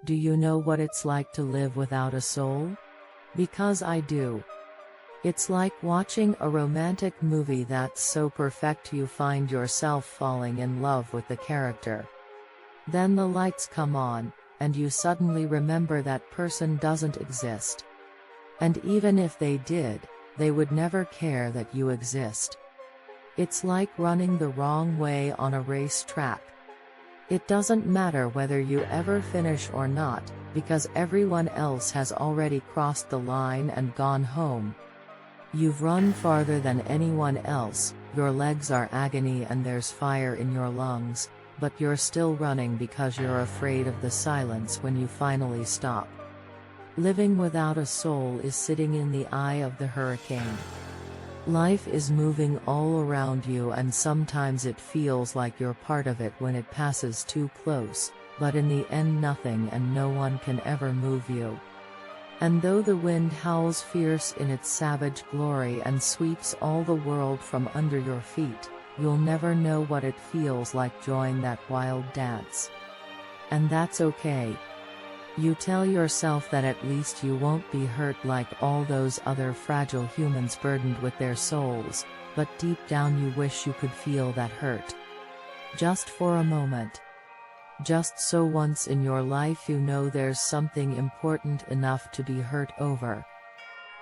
Do you know what it's like to live without a soul? Because I do. It's like watching a romantic movie that's so perfect you find yourself falling in love with the character. Then the lights come on, and you suddenly remember that person doesn't exist. And even if they did, they would never care that you exist. It's like running the wrong way on a racetrack. It doesn't matter whether you ever finish or not, because everyone else has already crossed the line and gone home. You've run farther than anyone else, your legs are agony and there's fire in your lungs, but you're still running because you're afraid of the silence when you finally stop. Living without a soul is sitting in the eye of the hurricane. Life is moving all around you and sometimes it feels like you're part of it when it passes too close, but in the end nothing and no one can ever move you. And though the wind howls fierce in its savage glory and sweeps all the world from under your feet, you'll never know what it feels like joining that wild dance. And that's okay. You tell yourself that at least you won't be hurt like all those other fragile humans burdened with their souls, but deep down you wish you could feel that hurt. Just for a moment. Just so once in your life you know there's something important enough to be hurt over.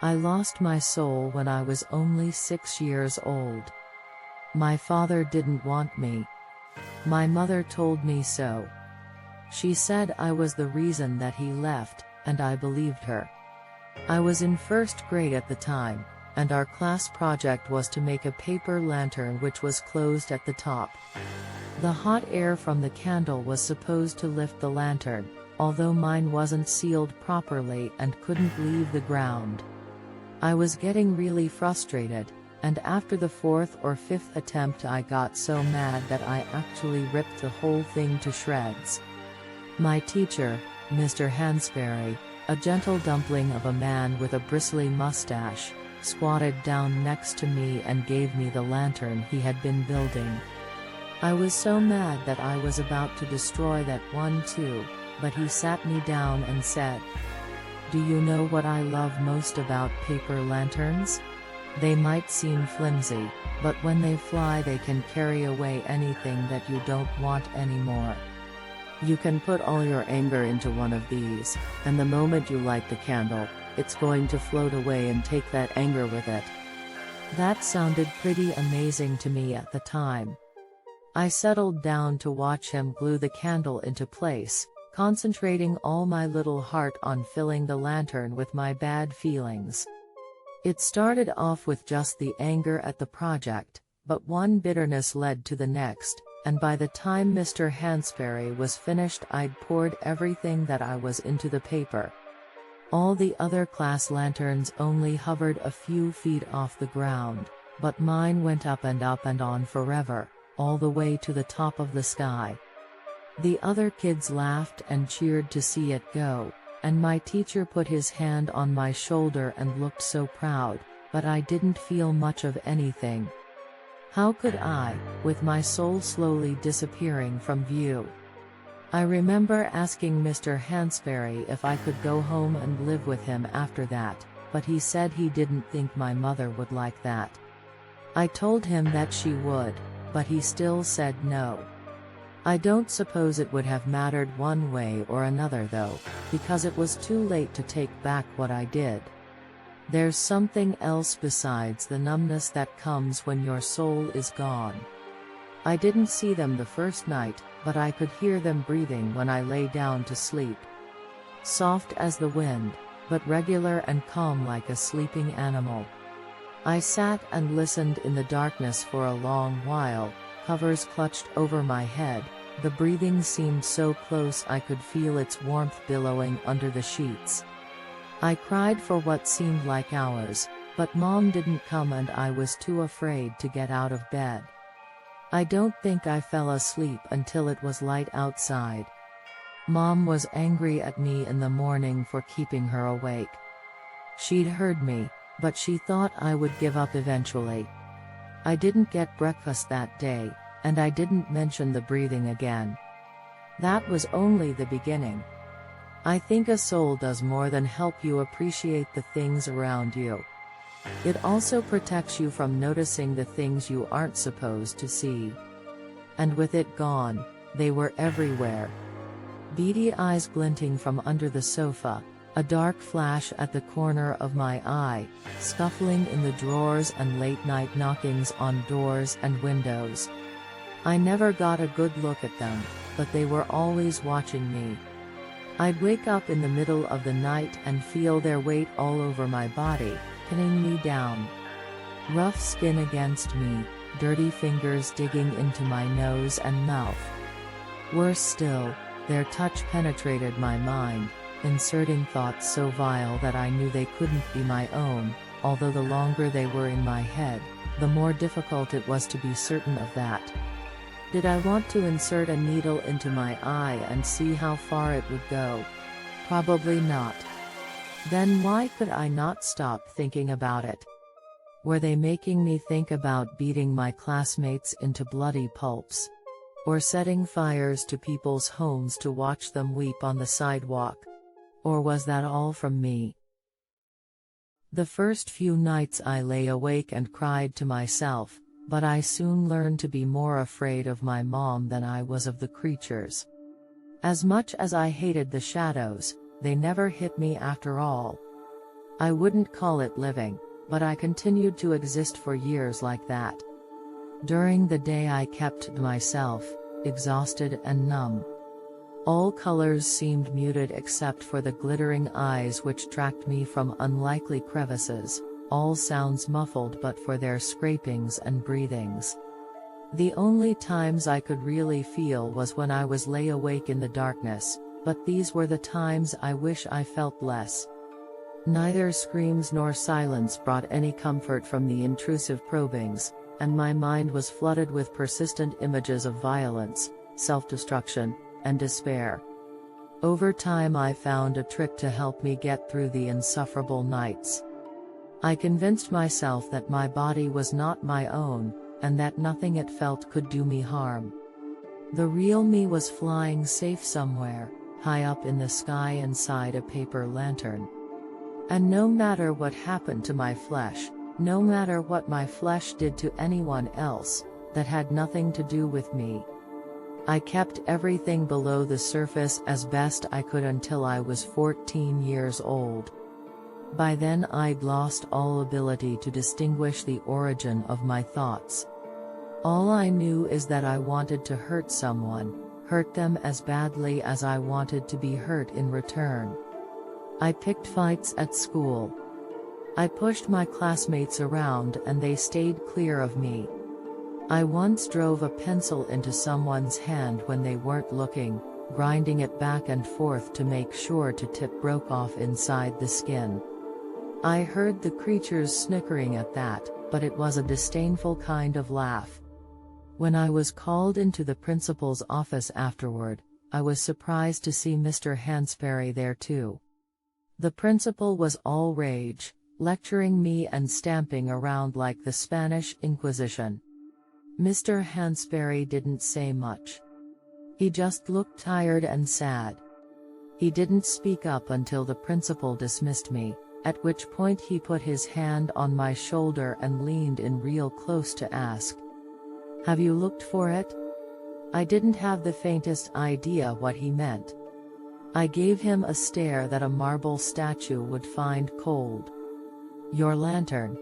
I lost my soul when I was only 6 years old. My father didn't want me. My mother told me so. She said I was the reason that he left, and I believed her. I was in first grade at the time, and our class project was to make a paper lantern which was closed at the top. The hot air from the candle was supposed to lift the lantern, although mine wasn't sealed properly and couldn't leave the ground. I was getting really frustrated, and after the 4th or 5th attempt I got so mad that I actually ripped the whole thing to shreds. My teacher, Mr. Hansberry, a gentle dumpling of a man with a bristly mustache, squatted down next to me and gave me the lantern he had been building. I was so mad that I was about to destroy that one too, but he sat me down and said, "Do you know what I love most about paper lanterns? They might seem flimsy, but when they fly they can carry away anything that you don't want anymore. You can put all your anger into one of these, and the moment you light the candle, it's going to float away and take that anger with it." That sounded pretty amazing to me at the time. I settled down to watch him glue the candle into place, concentrating all my little heart on filling the lantern with my bad feelings. It started off with just the anger at the project, but one bitterness led to the next, and by the time Mr. Hansberry was finished I'd poured everything that I was into the paper. All the other class lanterns only hovered a few feet off the ground, but mine went up and on forever, all the way to the top of the sky. The other kids laughed and cheered to see it go, and my teacher put his hand on my shoulder and looked so proud, but I didn't feel much of anything. How could I, with my soul slowly disappearing from view? I remember asking Mr. Hansberry if I could go home and live with him after that, but he said he didn't think my mother would like that. I told him that she would, but he still said no. I don't suppose it would have mattered one way or another though, because it was too late to take back what I did. There's something else besides the numbness that comes when your soul is gone. I didn't see them the first night, but I could hear them breathing when I lay down to sleep. Soft as the wind, but regular and calm like a sleeping animal. I sat and listened in the darkness for a long while, covers clutched over my head, the breathing seemed so close I could feel its warmth billowing under the sheets. I cried for what seemed like hours, but Mom didn't come and I was too afraid to get out of bed. I don't think I fell asleep until it was light outside. Mom was angry at me in the morning for keeping her awake. She'd heard me, but she thought I would give up eventually. I didn't get breakfast that day, and I didn't mention the breathing again. That was only the beginning. I think a soul does more than help you appreciate the things around you. It also protects you from noticing the things you aren't supposed to see. And with it gone, they were everywhere. Beady eyes glinting from under the sofa, a dark flash at the corner of my eye, scuffling in the drawers and late-night knockings on doors and windows. I never got a good look at them, but they were always watching me. I'd wake up in the middle of the night and feel their weight all over my body, pinning me down. Rough skin against me, dirty fingers digging into my nose and mouth. Worse still, their touch penetrated my mind, inserting thoughts so vile that I knew they couldn't be my own, although the longer they were in my head, the more difficult it was to be certain of that. Did I want to insert a needle into my eye and see how far it would go? Probably not. Then why could I not stop thinking about it? Were they making me think about beating my classmates into bloody pulps? Or setting fires to people's homes to watch them weep on the sidewalk? Or was that all from me? The first few nights I lay awake and cried to myself, but I soon learned to be more afraid of my mom than I was of the creatures. As much as I hated the shadows, they never hit me after all. I wouldn't call it living, but I continued to exist for years like that. During the day I kept to myself, exhausted and numb. All colors seemed muted except for the glittering eyes which tracked me from unlikely crevices, all sounds muffled but for their scrapings and breathings. The only times I could really feel was when I was lay awake in the darkness, but these were the times I wish I felt less. Neither screams nor silence brought any comfort from the intrusive probings, and my mind was flooded with persistent images of violence, self-destruction, and despair. Over time I found a trick to help me get through the insufferable nights. I convinced myself that my body was not my own, and that nothing it felt could do me harm. The real me was flying safe somewhere, high up in the sky inside a paper lantern. And no matter what happened to my flesh, no matter what my flesh did to anyone else, that had nothing to do with me. I kept everything below the surface as best I could until I was 14 years old. By then I'd lost all ability to distinguish the origin of my thoughts. All I knew is that I wanted to hurt someone, hurt them as badly as I wanted to be hurt in return. I picked fights at school. I pushed my classmates around and they stayed clear of me. I once drove a pencil into someone's hand when they weren't looking, grinding it back and forth to make sure the tip broke off inside the skin. I heard the creatures snickering at that, but it was a disdainful kind of laugh. When I was called into the principal's office afterward, I was surprised to see Mr. Hansberry there too. The principal was all rage, lecturing me and stamping around like the Spanish Inquisition. Mr. Hansberry didn't say much. He just looked tired and sad. He didn't speak up until the principal dismissed me, at which point he put his hand on my shoulder and leaned in real close to ask, "Have you looked for it?" I didn't have the faintest idea what he meant. I gave him a stare that a marble statue would find cold. "Your lantern.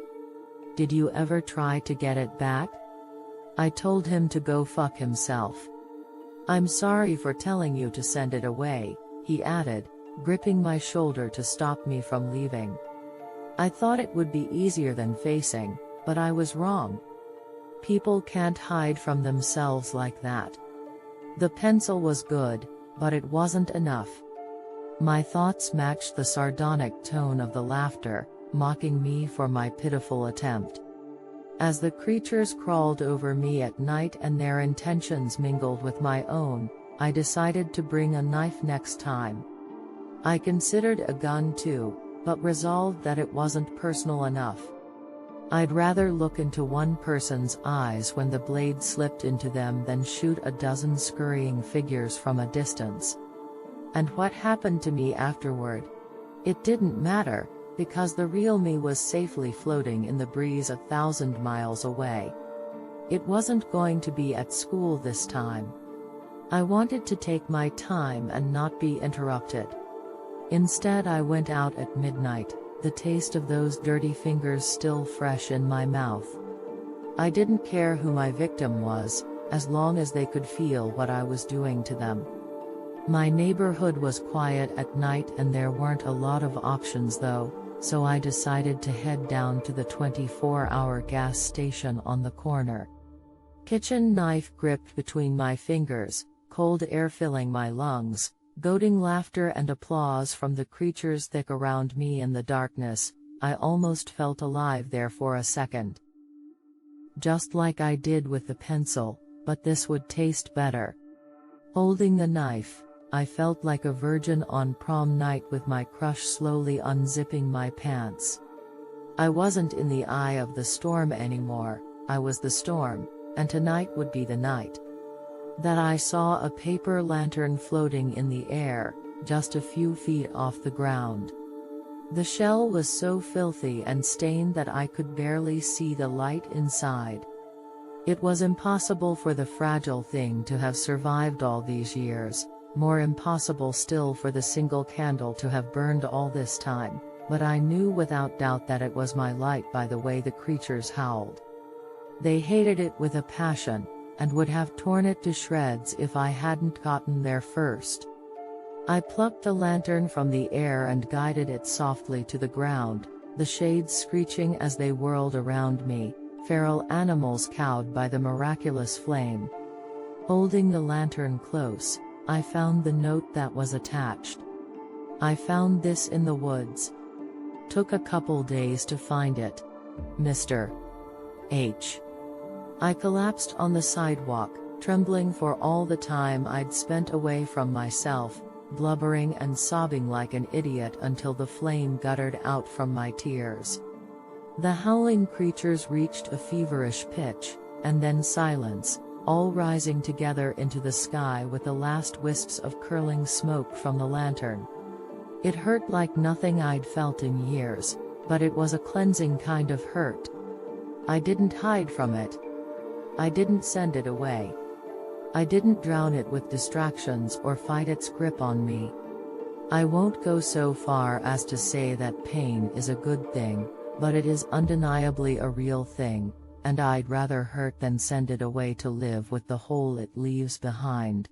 Did you ever try to get it back?" I told him to go fuck himself. "I'm sorry for telling you to send it away," he added, gripping my shoulder to stop me from leaving. I thought it would be easier than facing, but I was wrong. People can't hide from themselves like that. The pencil was good, but it wasn't enough. My thoughts matched the sardonic tone of the laughter, mocking me for my pitiful attempt. As the creatures crawled over me at night and their intentions mingled with my own, I decided to bring a knife next time. I considered a gun too, but resolved that it wasn't personal enough. I'd rather look into one person's eyes when the blade slipped into them than shoot a dozen scurrying figures from a distance. And what happened to me afterward? It didn't matter, because the real me was safely floating in the breeze 1,000 miles away. It wasn't going to be at school this time. I wanted to take my time and not be interrupted. Instead, I went out at midnight, the taste of those dirty fingers still fresh in my mouth. I didn't care who my victim was, as long as they could feel what I was doing to them. My neighborhood was quiet at night and there weren't a lot of options though, so I decided to head down to the 24-hour gas station on the corner. Kitchen knife gripped between my fingers, cold air filling my lungs, goading laughter and applause from the creatures thick around me in the darkness. I almost felt alive there for a second. Just like I did with the pencil, but this would taste better. Holding the knife, I felt like a virgin on prom night with my crush slowly unzipping my pants. I wasn't in the eye of the storm anymore, I was the storm, and tonight would be the night. That I saw a paper lantern floating in the air, just a few feet off the ground. The shell was so filthy and stained that I could barely see the light inside. It was impossible for the fragile thing to have survived all these years, more impossible still for the single candle to have burned all this time, but I knew without doubt that it was my light by the way the creatures howled. They hated it with a passion, and would have torn it to shreds if I hadn't gotten there first. I plucked the lantern from the air and guided it softly to the ground, the shades screeching as they whirled around me, feral animals cowed by the miraculous flame. Holding the lantern close, I found the note that was attached. I found this in the woods. Took a couple days to find it. Mr. H. I collapsed on the sidewalk, trembling for all the time I'd spent away from myself, blubbering and sobbing like an idiot until the flame guttered out from my tears. The howling creatures reached a feverish pitch, and then silence, all rising together into the sky with the last wisps of curling smoke from the lantern. It hurt like nothing I'd felt in years, but it was a cleansing kind of hurt. I didn't hide from it. I didn't send it away. I didn't drown it with distractions or fight its grip on me. I won't go so far as to say that pain is a good thing, but it is undeniably a real thing, and I'd rather hurt than send it away to live with the hole it leaves behind.